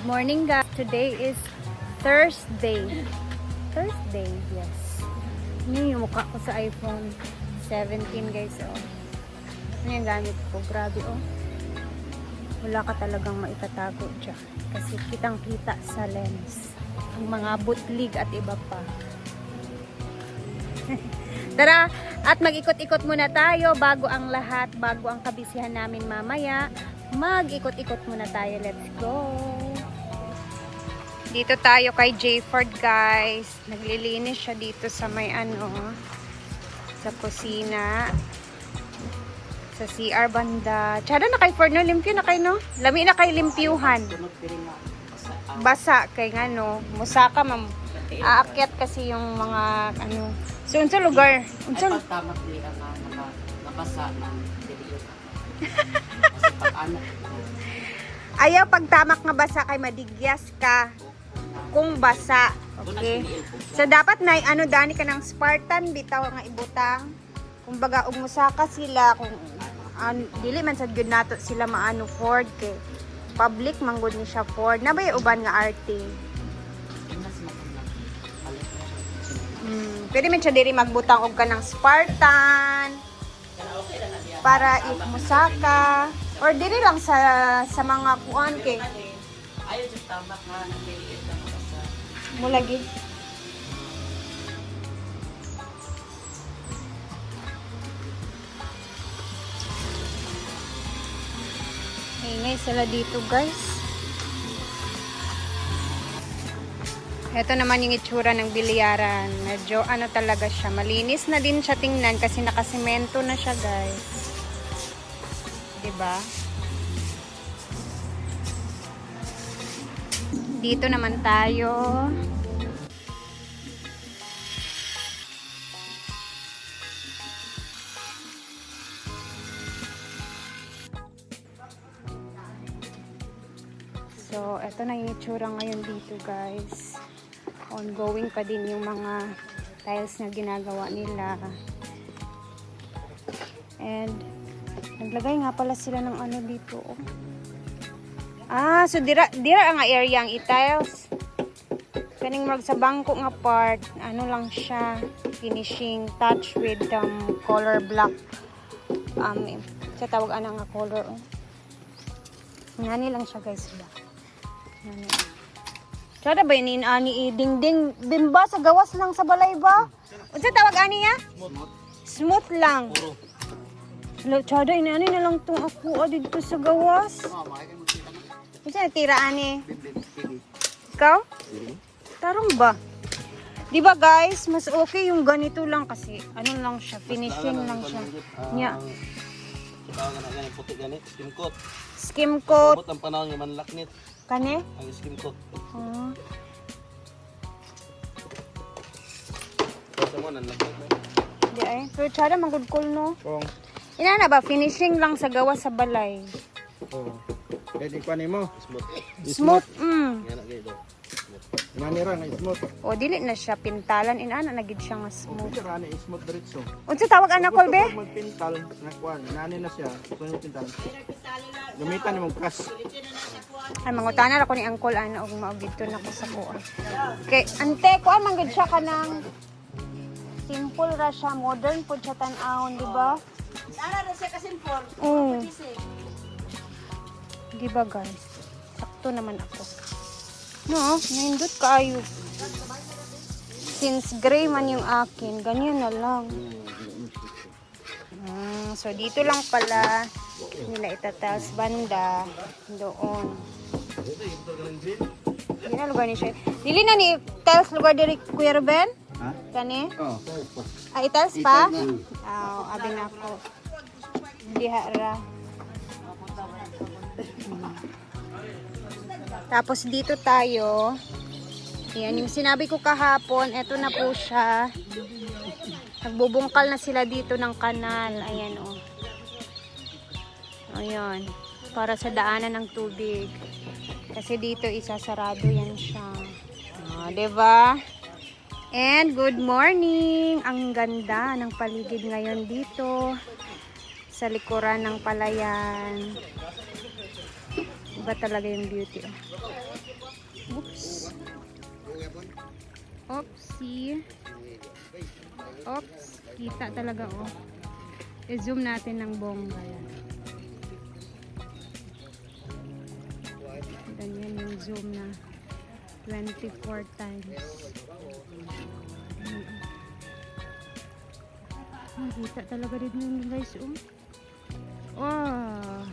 Good morning guys. Today is Thursday. Thursday, yes. Ano yung mukha ko sa iPhone 17 guys, oh. Ano yung gamit ko? Grabe, oh. Wala ka talagang maitatago dyan. Kasi kitang kita sa lens. Ang mga bootleg at iba pa. Tara, at mag-ikot-ikot muna tayo bago ang lahat, bago ang kabisihan namin mamaya. Mag-ikot-ikot muna tayo. Let's go! Dito tayo kay Jayford guys. Naglilinis siya dito sa may sa kusina. Sa CR banda. Tsada na kay Ford no? Limpyo na kay no? Lami na kay limpyuhan. Basa kay nga no. Musaka mam. Aakyat kasi yung mga So unsa lugar? Unsa tamak ni ang nabasa ng video. Ayaw pagtamak nga basa kay madigyas ka kung basa. Okay. So dapat na dani ka ng Spartan bitaw nga ibutang. Kumbaga ug musaka sila kung dili man sad gyud nato sila maano Ford kay public manggod ni siya Ford. Nabay uban nga arte. Pwede man siya diri magbutang og kanang Spartan para musaka or diri lang sa mga kuan kay ayaw jud tamak nga nagdiliit na mabasa. mo lagi. Ingay sila dito guys. Ito naman yung itsura ng bilyaran. Medyo talaga siya. Malinis na din siya tingnan kasi nakasemento na siya guys. Diba? Dito naman tayo. So, ito na yung itsura ngayon dito guys. Ongoing pa din yung mga tiles na ginagawa nila. And naglagay nga pala sila ng dito. Oh. So dira ang area ang i-tiles. Kaning mag sa bangko nga part, lang siya, finishing touch with color black. Sa tawag nga color. Oh. Ngani lang siya guys ba. Ngani. Sada ba yun dingding bimba sa gawas lang sa balay ba? Unsa tawag ani ya? Smooth lang. Sada inani na lang tong ako dito sa gawas. Unsa tira ani? Ikaw? Tarong ba? Di ba guys, mas okay yung ganito lang kasi lang siya, finishing lang siya. Nya. Tawag na puti ganit, skim coat. Skim coat. Ang panahon yung manlaknit. Kani? Ang skim coat. Sama nan laknit. Di ay. Pero tsada magudkol no. Kung Ina na ba finishing lang sa gawa sa balay. Pwede pa nimo. Smooth. yan na gaydo. Manira nga smooth. O dili na siya pintalan ina na gid siya nga smooth. Tira na smooth diretso. Unsa tawag ana kol be? Pag magpintal na kuan, nani na siya. Kuno pintal. Gamitan nimo kas. Ay mangutana ra ko ni angkol og maog dito na ko sa kuan. Okay, ante kuan man gid siya kanang simple ra siya, modern pud siya tan-awon, di ba? Ara na siya kasi for. Di ba guys? Sakto naman ako. No, naindot kaayo. Since gray man yung akin, ganyan na lang. So dito lang pala nila itatiles banda doon. Dili na lugar ni siya. Dili na ni tiles lugar diri Kuya Ruben? Ha? Kani? Oh. Tiles pa? Abi na ako. Diha ra. Tapos dito tayo. Yan, yung sinabi ko kahapon, eto na po siya. Nagbubungkal na sila dito ng kanal. Ayan o. Ayan. Para sa daanan ng tubig. Kasi dito isasarado yan siya. Diba? And good morning! Ang ganda ng paligid ngayon dito. Sa likuran ng palayan. Iba talaga yung beauty. Oopsie. Oops. Kita talaga oh. I-zoom natin ng bongga yan. Ganyan yung zoom na 24 times. Kita talaga rin yun guys oh. Oh.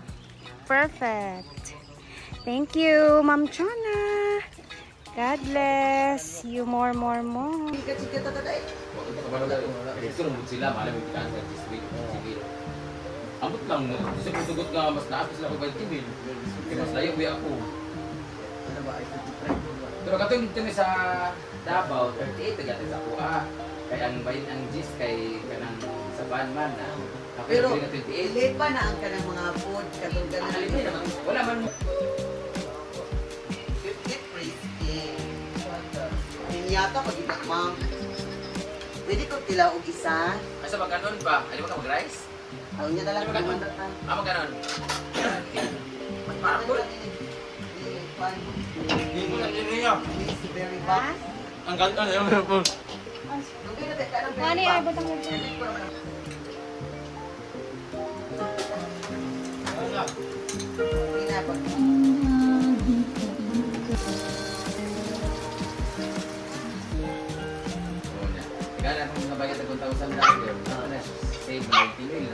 Perfect. Thank you, Ma'am Chona. God bless you more. Ito naman sila, malam yung bilang sa district. Sige. Abot lang, sugot ka, mas naapis lang ako 20 mil. Kaya mas layo ba ako? Pero katong dito na sa Davao, 38 agad sa ako. Kaya ang bayin ang gist kay kanang sa Banman na. Pero, 28. late pa na ang kanang mga food, katong Ang ganun. alin naman, wala man. 50 crispy. Yata pag itak, ma'am. Pwede ko tila og isa. Asa ba ganon ba? Ano ba ka mag-rice? Ayaw niya talaga Ano naman. Ama ganon. Parang po. Hindi mo lang niya. It's very bad. Ang ganda na yung po. Kani ay butang mo. Kaya kung nabayad ng 1,000 dollar, save 90 mil.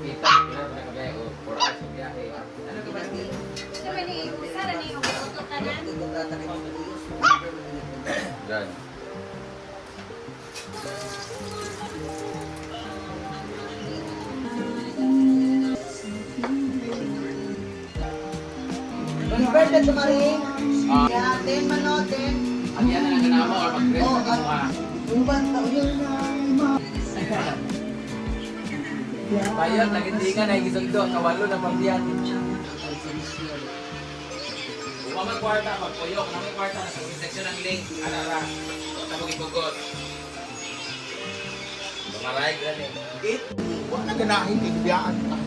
Kita, nakabaya o 4 hours ng biyahe. Ano ka ba? Done. Oliver, na tumaring. Yeah, 10 man no, 10. At yan na lang ganamo or mag-dress Oh, ka mukha. Uban ta yun. Bayad, nag-hindi ka na igisuldo. Kawalo na pambiyan. Kung may kwarta, magpuyok. Kung may kwarta, nasa section ng link. Alara. O tabog ibugot. Bumaray, gani. Wala na ganahin, ibiyaan ka.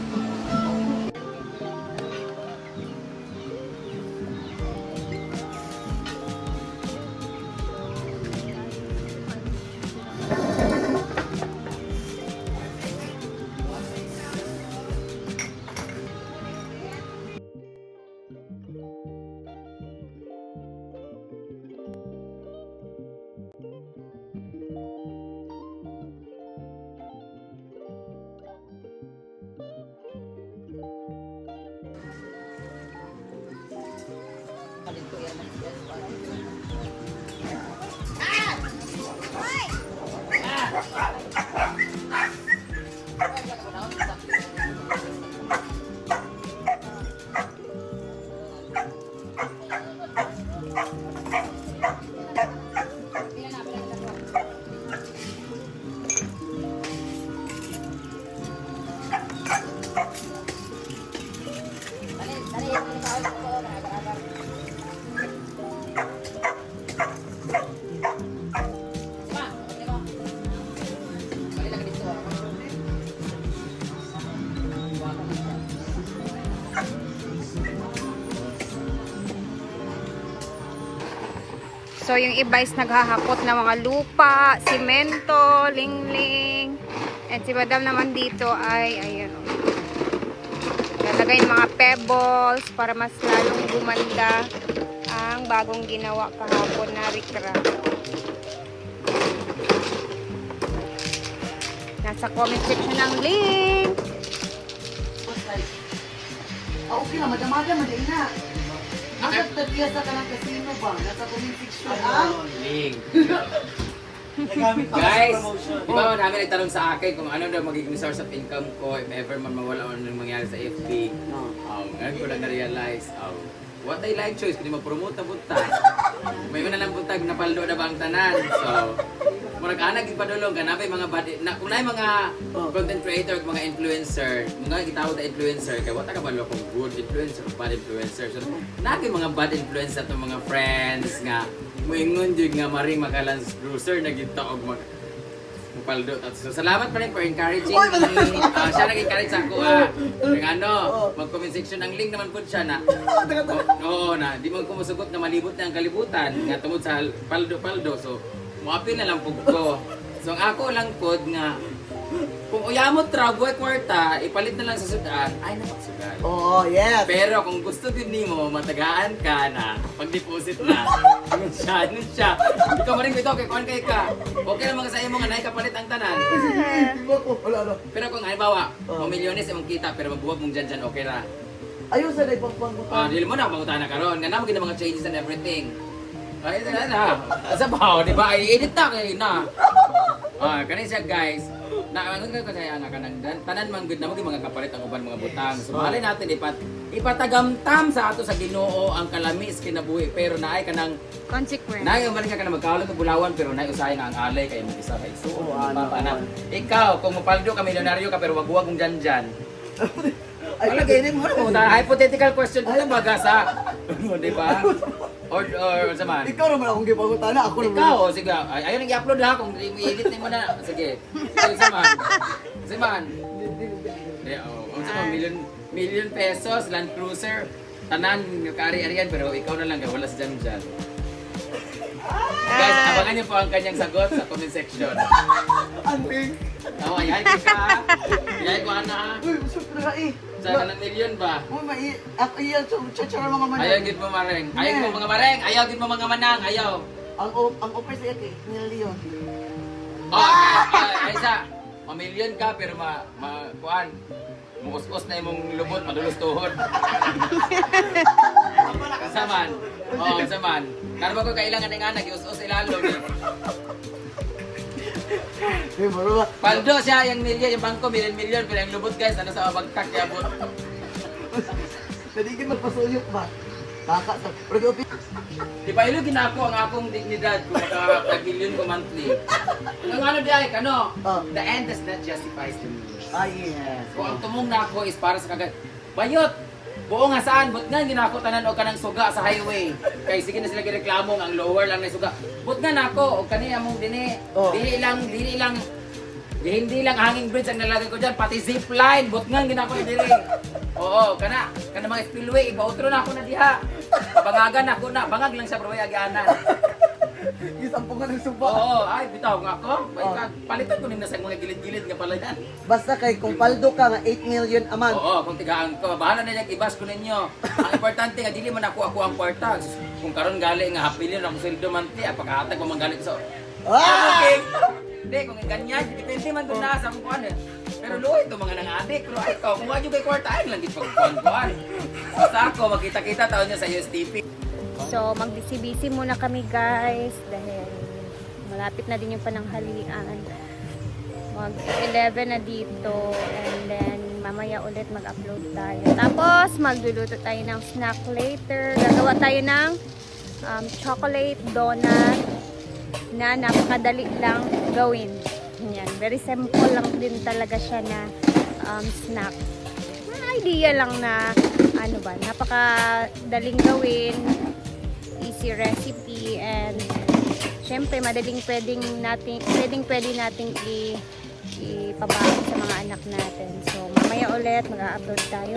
So, yung iba is naghahakot ng mga lupa, simento, lingling. At si Madam naman dito ay, ayun o. Lalagay ng mga pebbles para mas lalong gumanda ang bagong ginawa kahapon na recraft. Nasa comment section ng link. Okay na, madamada, madai na. Nasa tagya sa kanang casino ba? Nasa comment section. Link. Guys, di ba namin nagtanong sa akin kung ano daw magiging source of income ko if ever man mawala o anong mangyari sa FB. Ngayon ko lang na-realize, what I like choice, kung di ma-promote na buntag. May una lang buntag, napaldo na ba ang tanan? So, murag anak ipadulong ka na mga bad, kung na mga content creator, mga influencer, mga gitawag na influencer, kaya wala ka ba kung good influencer o bad influencer. So, naging mga bad influencer to mga friends nga, moingon jud nga maring makalans cruiser na gitaog paldo. So, salamat pa rin for encouraging me. Siya nag-encourage sa ako. Yung ano, mag-comment section ang link naman po siya na. Oo na, di mo kumusugot na malibot na ang kalibutan. Nga tungod sa paldo-paldo. So, muapil na lang po ko. So, ang ako lang po nga, kung uyamot ra, buhay kwarta, ipalit na lang sa sudan, ay napagsudan. Oo, yes. Pero kung gusto din mo, matagaan ka na, pag-deposit na, yun siya. Ikaw maring ito, kay kuhan kay ka. Okay naman sa imo nga, naikapalit ang tanan. Wala. Pero kung halimbawa, milyones imong kita, pero magbuwag mong dyan, okay ra. Ayun sa na ipagpangbutan. Dili mo na, pangutan na karon. Nga naman mga changes and everything. Ay, na. Sa bahaw, di ba? Ay, edit na kayo na. Kanin siya guys. Ang ko saya nga kanang tanan man gud na mga kapalit ang uban mga butang. So malay natin ipatagamtam sa ato sa Ginoo ang kalamis kinabuhi pero naay kanang Consequence. naay man ka kanang magkaulog og bulawan pero naay usahay nga ang alay kay mo isa kay suo. Ikaw kung mapaldo ka milyonaryo ka pero wag mong janjan. Wala gani mo hypothetical question ito baga sa di ba? Or sa man. Ikaw naman akong gipangutana, ako naman. Ikaw, sige. Ayaw nang i-upload ha kung i-edit mo na. Sige. Sige, man. Million pesos, Land Cruiser, tanan, kari-arian, pero ikaw na lang, wala sa dyan. Guys, abangan niyo po ang kanyang sagot sa comment section. Anting. Ayaw ka. Ayaw ko na. Uy, masuk na eh. Sa kanang milyon ba? Uy, ako iyan, tsara mga manang. Ayaw gid mo mareng. Ayaw gid mo mga mareng. Ayaw gid mo mga manang. Ayaw. Ang offer sa yun, milyon. Ay sa, mamilyon ka pero kuan. Mukus-us na imong lubot, madulos tuhod. Saman. Saman. Karba ko kailangan ng anak, ius-us ilalo ni. Paldo siya yung milyon, yung bangko milyon, pero yung lubot guys, ano sa bagkak yabot. Pwede kayo magpasuyok ba? Kaka sa... Pero Di ba ilo ginako ang akong dignidad kung makakagilyon ko monthly. Ang ano di ay, kano? The end does not justify the means. yes. Kung ang tumong nako is para sa kagad. Bayot! Buo nga saan, but nga ginako tanan o kanang suga sa highway. Kay sige na sila gireklamo ang lower lang na suga. But nga nako, o kani among dini. Dili lang hindi lang hanging bridge ang nalagay ko diyan, pati zip line, but nga ginako diri. Oo, kana mga spillway, iba outro na ako na diha. Bangagan ako na, bangag lang sa baway agianan. Gisampungan ng suba. Oo, ay bitaw nga ako. Palitan ko ning nasa mga gilid-gilid nga pala yan. Basta kay kung paldo ka nga 8 million a month. Oo, kung tigaan ko, bahala na niyang ibas ko ninyo. Ang importante nga, dili man ako ang kwarta. Kung karon gali nga hapilin ako sweldo monthly, pagkahatag mo man galit sa... Okay! Hindi, kung ganyan, depende man kung nasa kung kuhan eh. Pero luoy ito mga nangadik. Pero ay ikaw, kung wadyo kay kwarta, ay lang git pagkuhan-kuhan. Basta ako, magkita-kita taon niya sa USTP. So, mag-busy-busy muna kami guys dahil malapit na din yung pananghalian. Mag-11 na dito and then mamaya ulit mag-upload tayo. Tapos, magluluto tayo ng snack later. Gagawa tayo ng chocolate donut na napakadali lang gawin. Yan. Very simple lang din talaga siya na snack. Idea lang na napakadaling gawin, easy recipe, and syempre madaling pwede nating ipabaon sa mga anak natin. So mamaya ulit mag-upload tayo.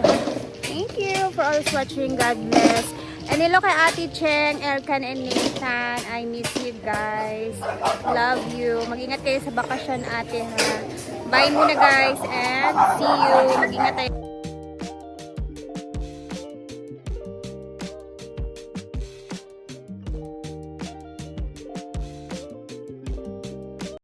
Thank you for always watching. God bless. And hello kay Ate Cheng, Elkan, and Nathan. I miss you guys. Love you. Mag-ingat kayo sa bakasyon, ate ha. Bye muna guys and see you. Mag-ingat tayo.